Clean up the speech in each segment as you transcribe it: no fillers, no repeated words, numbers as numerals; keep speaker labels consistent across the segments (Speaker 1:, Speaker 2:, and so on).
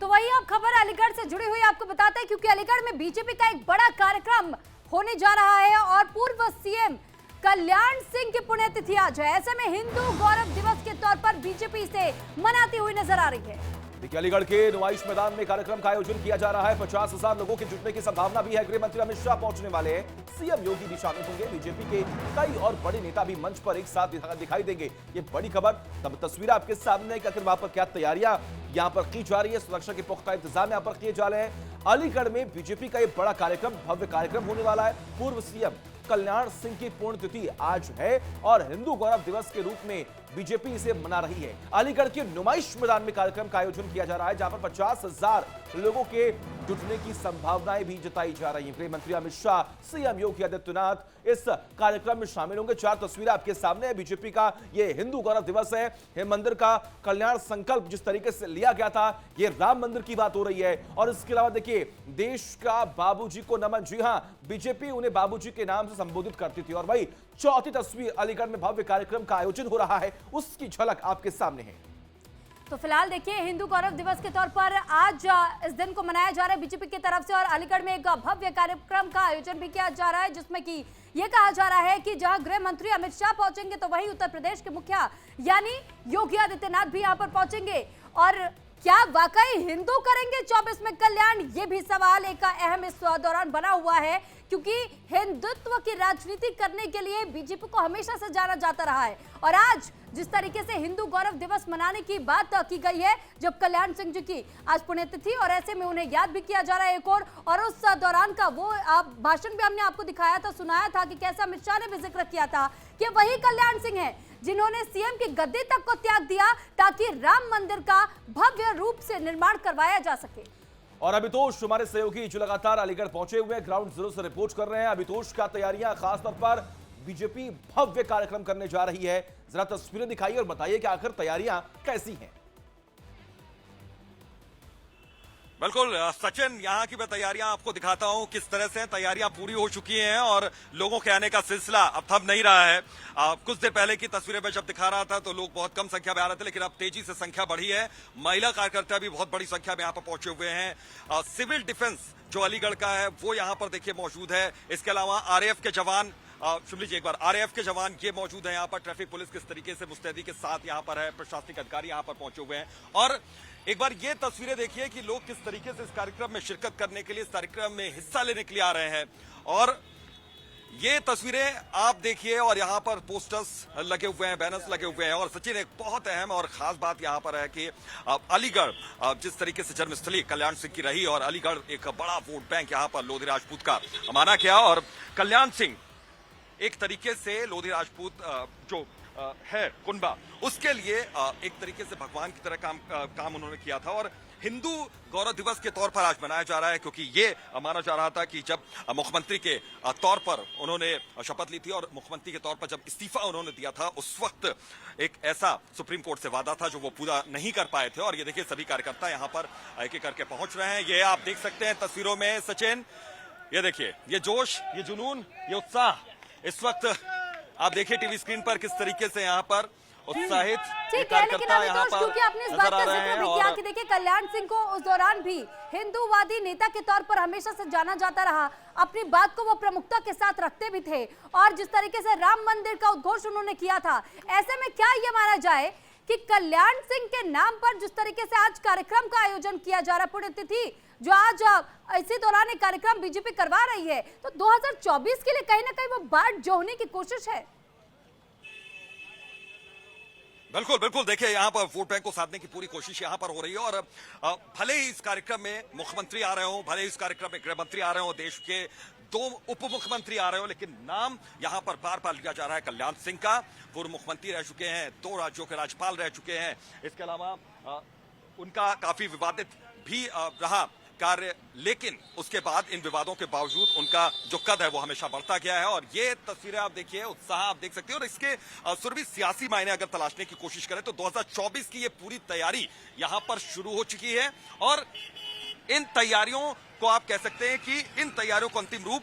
Speaker 1: तो वही अब खबर अलीगढ़ से जुड़ी हुई आपको बताते हैं, क्योंकि अलीगढ़ में बीजेपी का एक बड़ा कार्यक्रम होने जा रहा है और पूर्व सीएम कल्याण सिंह की पुण्यतिथि आज है। ऐसे में हिंदू गौरव दिवस के तौर पर बीजेपी इसे मनाती हुई नजर आ रही है।
Speaker 2: देखिए, अलीगढ़ के नुमाइश मैदान में कार्यक्रम का आयोजन किया जा रहा है। 50,000 लोगों के जुटने की संभावना भी है। गृह मंत्री अमित शाह पहुंचने वाले हैं, सीएम योगी भी शामिल होंगे, बीजेपी के कई और बड़े नेता भी मंच पर एक साथ दिखाई देंगे। ये बड़ी खबर, तब तस्वीर आपके सामने कि आखिर वहां पर क्या तैयारियां यहां पर की जा रही है, सुरक्षा के पुख्ता इंतजाम यहां पर किए जा रहे हैं। अलीगढ़ में बीजेपी का एक बड़ा कार्यक्रम, भव्य कार्यक्रम होने वाला है। पूर्व सीएम कल्याण सिंह की पुण्यतिथि आज है और हिंदू गौरव दिवस के रूप में बीजेपी इसे मना रही है। अलीगढ़ के नुमाइश मैदान में कार्यक्रम का आयोजन किया जा रहा है, जहां पर 50,000 लोगों के जुटने की संभावनाएं भी जताई जा रही हैं। गृह मंत्री अमित शाह, सीएम योगी आदित्यनाथ इस कार्यक्रम में शामिल होंगे। 4 तस्वीरें आपके सामने है। बीजेपी का ये हिंदू गौरव दिवस है। हिम मंदिर का कल्याण संकल्प जिस तरीके से लिया गया था, ये राम मंदिर की बात हो रही है। और इसके अलावा देखिए, देश का बाबूजी को नमन। जी हां, बीजेपी उन्हें बाबूजी के नाम से संबोधित करती थी। और भाई, चौथी तस्वीर, अलीगढ़ में भव्य कार्यक्रम का आयोजन हो रहा है, उसकी झलक आपके सामने है।
Speaker 1: तो फिलहाल देखिए, हिंदू गौरव दिवस के तौर पर आज इस दिन को मनाया जा रहा है बीजेपी की तरफ से और अलीगढ़ में एक भव्य कार्यक्रम का आयोजन भी किया जा रहा है, जिसमें कि ये कहा जा रहा है कि जहां गृह मंत्री अमित शाह पहुंचेंगे तो वहीं उत्तर प्रदेश के मुखिया यानी योगी आदित्यनाथ भी यहां पर पहुंचेंगे। और क्या वाकई हिंदू करेंगे 24 में कल्याण, ये भी सवाल एक अहम इस दौरान बना हुआ है, क्योंकि हिंदुत्व की राजनीति करने के लिए बीजेपी को हमेशा से जाना जाता रहा है। और आज जिस तरीके से हिंदू गौरव दिवस मनाने की बात की गई है, जब कल्याण सिंह जी की आज पुण्यतिथि, और ऐसे में उन्हें याद भी किया जा रहा है एक और उस दौरान का वो भाषण भी हमने आपको दिखाया था, सुनाया था कि कैसे अमित शाह ने भी जिक्र किया था कि वही कल्याण सिंह है जिन्होंने सीएम की गद्दी तक को त्याग दिया ताकि राम मंदिर का भव्य रूप से निर्माण करवाया जा सके।
Speaker 2: और अभितोष हमारे सहयोगी जो लगातार अलीगढ़ पहुंचे हुए ग्राउंड जीरो से रिपोर्ट कर रहे हैं। अभितोष, क्या तैयारियां, खासतौर पर बीजेपी भव्य कार्यक्रम करने जा रही है, जरा तस्वीरें दिखाइए और बताइए कि आखिर तैयारियां कैसी हैं।
Speaker 3: बिल्कुल सचिन, यहाँ की मैं तैयारियां आपको दिखाता हूँ किस तरह से तैयारियां पूरी हो चुकी हैं और लोगों के आने का सिलसिला अब थम नहीं रहा है। कुछ देर पहले की तस्वीरें मैं जब दिखा रहा था तो लोग बहुत कम संख्या में आ रहे थे, लेकिन अब तेजी से संख्या बढ़ी है। महिला कार्यकर्ता भी बहुत बड़ी संख्या में यहाँ पर पहुंचे हुए हैं। सिविल डिफेंस जो अलीगढ़ का है वो यहाँ पर देखिए मौजूद है। इसके अलावा आरएएफ के जवान, सुन लीजिए एक बार, आरएएफ के जवान ये मौजूद है यहाँ पर। ट्रैफिक पुलिस किस तरीके से मुस्तैदी के साथ यहाँ पर है, प्रशासनिक अधिकारी यहाँ पर पहुंचे हुए हैं। और एक बार ये तस्वीरें देखिए कि लोग किस तरीके से इस कार्यक्रम में शिरकत करने के लिए, इस कार्यक्रम में हिस्सा लेने के लिए आ रहे हैं। और ये तस्वीरें आप देखिए, और यहाँ पर पोस्टर्स लगे हुए हैं, बैनर्स लगे हुए हैं। और सचिन, एक बहुत अहम और खास बात यहाँ पर है कि अलीगढ़ जिस तरीके से जन्मस्थली कल्याण सिंह की रही और अलीगढ़ एक बड़ा वोट बैंक यहाँ पर लोधी राजपूत का माना गया। और कल्याण सिंह एक तरीके से लोधी राजपूत जो है कुनबा, उसके लिए एक तरीके से भगवान की तरह काम उन्होंने किया था। और हिंदू गौरव दिवस के तौर पर आज मनाया जा रहा है, क्योंकि ये माना जा रहा था कि जब मुख्यमंत्री के तौर पर उन्होंने शपथ ली थी और मुख्यमंत्री के तौर पर जब इस्तीफा उन्होंने दिया था, उस वक्त एक ऐसा सुप्रीम कोर्ट से वादा था जो वो पूरा नहीं कर पाए थे। और ये देखिए, सभी कार्यकर्ता यहाँ पर एक एक करके पहुंच रहे हैं। ये आप देख सकते हैं तस्वीरों में सचिन, ये देखिए, ये जोश, ये जुनून, ये उत्साह इस वक्त आप देखिए टीवी स्क्रीन पर किस तरीके से यहाँ पर उत्साहित कार्यकर्ता यहाँ पर
Speaker 1: क्योंकि आपने इस बात का जिक्र भी किया कि देखिए, कल्याण सिंह को उस दौरान भी हिंदूवादी नेता के तौर पर हमेशा से जाना जाता रहा। अपनी बात को वो प्रमुखता के साथ रखते भी थे और जिस तरीके से राम मंदिर का उद्घोष उन्होंने किया था, ऐसे में क्या ये माना जाए कि कल्याण सिंह के नाम पर जिस तरीके से आज कार्यक्रम का आयोजन किया जा रहा है, पुण्यतिथि जो आज इसी दौरान एक कार्यक्रम बीजेपी करवा रही है, तो 2024 के लिए कहीं ना कहीं वो बाट जोड़ने की कोशिश है।
Speaker 3: बिल्कुल बिल्कुल, देखिए यहाँ पर वोट बैंक को साधने की पूरी कोशिश यहाँ पर हो रही है। और भले ही इस कार्यक्रम में मुख्यमंत्री आ रहे हो, भले ही इस कार्यक्रम में गृह मंत्री आ रहे हो, देश के 2 उप मुख्यमंत्री आ रहे हो, लेकिन नाम यहाँ पर बार बार लिया जा रहा है कल्याण सिंह का। पूर्व मुख्यमंत्री रह चुके हैं, 2 राज्यों के राज्यपाल रह चुके हैं। इसके अलावा उनका काफी विवादित भी रहा कार्य, लेकिन उसके बाद इन विवादों के बावजूद उनका जो कद है वो हमेशा बढ़ता गया है। और ये तस्वीरें आप देखिए, उत्साह आप देख सकते हैं। और इसके सुरभि सियासी मायने अगर तलाशने की कोशिश करें तो 2024 की ये पूरी तैयारी यहाँ पर शुरू हो चुकी है। और इन तैयारियों को आप कह सकते हैं कि इन तैयारियों को अंतिम रूप,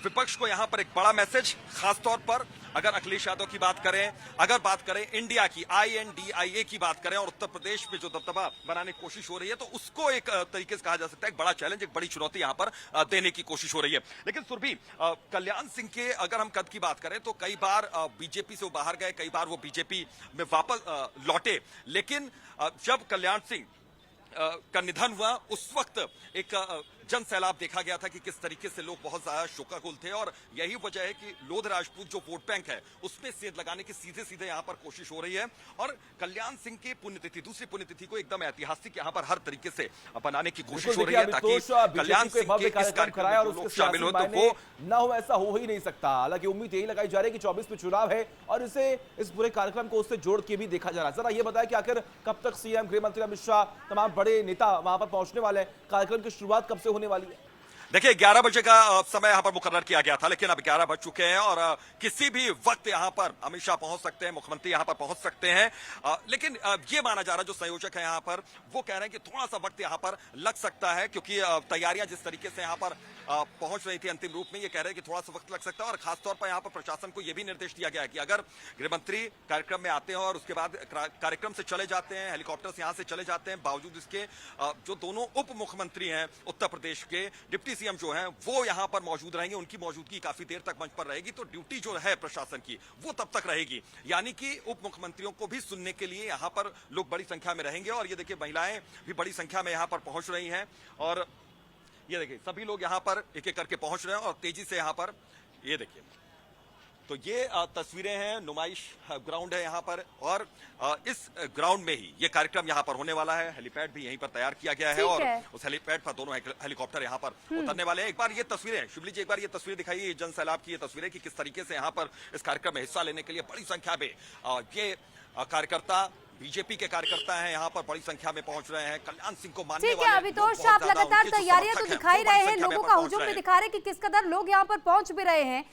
Speaker 3: विपक्ष को यहाँ पर एक बड़ा मैसेज खासतौर पर अगर अखिलेश यादव की बात करें, अगर बात करें इंडिया की, INDIA की बात करें और उत्तर प्रदेश में जो दबदबा बनाने की कोशिश हो रही है, तो उसको एक तरीके से कहा जा सकता है एक बड़ा चैलेंज, एक बड़ी चुनौती यहां पर देने की कोशिश हो रही है। लेकिन सुरभि, कल्याण सिंह के अगर हम कद की बात करें तो कई बार बीजेपी से वो बाहर गए, कई बार वो बीजेपी में वापस लौटे, लेकिन जब कल्याण सिंह का निधन हुआ उस वक्त एक जन सैलाब देखा गया था कि किस तरीके से लोग बहुत ज्यादा शोकाकुल थे, और यही वजह है कि लोध राजपूत जो वोट बैंक है उसमें सेंध लगाने की सीधे सीधे यहां पर कोशिश हो रही है। और कल्याण सिंह की पुण्यतिथि, दूसरी पुण्यतिथि को एकदम ऐतिहासिक यहां पर हर तरीके से बनाने की कोशिश हो रही है, ताकि कल्याण सिंह के इस कार्यक्रम में लोग शामिल हो तो वो
Speaker 2: ना हो, ऐसा हो ही नहीं सकता। हालांकि उम्मीद यही लगाई जा रही है कि 24 में चुनाव है और इसे इस पूरे कार्यक्रम को उससे जोड़ के भी देखा जा रहा है। जरा ये बताया कि आखिर कब तक सीएम, गृह मंत्री अमित शाह, तमाम बड़े नेता वहां पर पहुंचने वाले हैं, कार्यक्रम की शुरुआत कब से होने वाली है?
Speaker 3: देखिए 11 बजे का समय यहां पर मुकर्रर किया गया था, लेकिन अब 11 बज चुके हैं और किसी भी वक्त यहां पर अमित शाह पहुंच सकते हैं, मुख्यमंत्री यहां पर पहुंच सकते हैं। लेकिन ये माना जा रहा है, जो संयोजक है यहां पर वो कह रहे हैं कि थोड़ा सा वक्त यहां पर लग सकता है, क्योंकि तैयारियां जिस तरीके से यहां पर पहुंच रही थी अंतिम रूप में, ये कह रहे हैं कि थोड़ा सा वक्त लग सकता है। और खासतौर पर यहां पर प्रशासन को यह भी निर्देश दिया गया है कि अगर गृहमंत्री कार्यक्रम में आते हैं और उसके बाद कार्यक्रम से चले जाते हैं, हेलीकॉप्टर से यहां से चले जाते हैं, बावजूद इसके जो दोनों उप मुख्यमंत्री हैं उत्तर प्रदेश के, डिप्टी सीएम जो हैं वो यहां पर मौजूद रहेंगे, उनकी मौजूदगी काफी देर तक मंच पर रहेगी, तो ड्यूटी जो है प्रशासन की वो तब तक रहेगी। यानी कि उप मुख्यमंत्रियों को भी सुनने के लिए यहां पर लोग बड़ी संख्या में रहेंगे। और ये देखिए महिलाएं भी बड़ी संख्या में यहां पर पहुंच रही हैं, और ये देखिए सभी लोग यहां पर एक एक करके पहुंच रहे हैं और तेजी से यहां पर, ये देखिए तो ये तस्वीरें हैं, नुमाइश ग्राउंड है यहां पर, और इस ग्राउंड में ही ये कार्यक्रम यहां पर होने वाला है। हेलीपैड भी यहीं पर तैयार किया गया है और उस हेलीपैड पर दोनों हेलीकॉप्टर यहां पर उतरने वाले हैं। एक बार ये तस्वीरें, शिवली जी एक बार ये तस्वीर दिखाइए, जन सैलाब की ये तस्वीरें कि किस तरीके से यहां पर इस कार्यक्रम में हिस्सा लेने के लिए बड़ी संख्या में ये कार्यकर्ता, बीजेपी के कार्यकर्ता हैं, यहाँ पर बड़ी संख्या में पहुंच रहे हैं। कल्याण सिंह को मानने वाले
Speaker 1: अभी तो आप लगातार तैयारियां तो दिखाई रहे हैं, लोगों का हुजूम भी दिखा रहे हैं कि किस कदर लोग यहाँ पर पहुंच भी रहे हैं।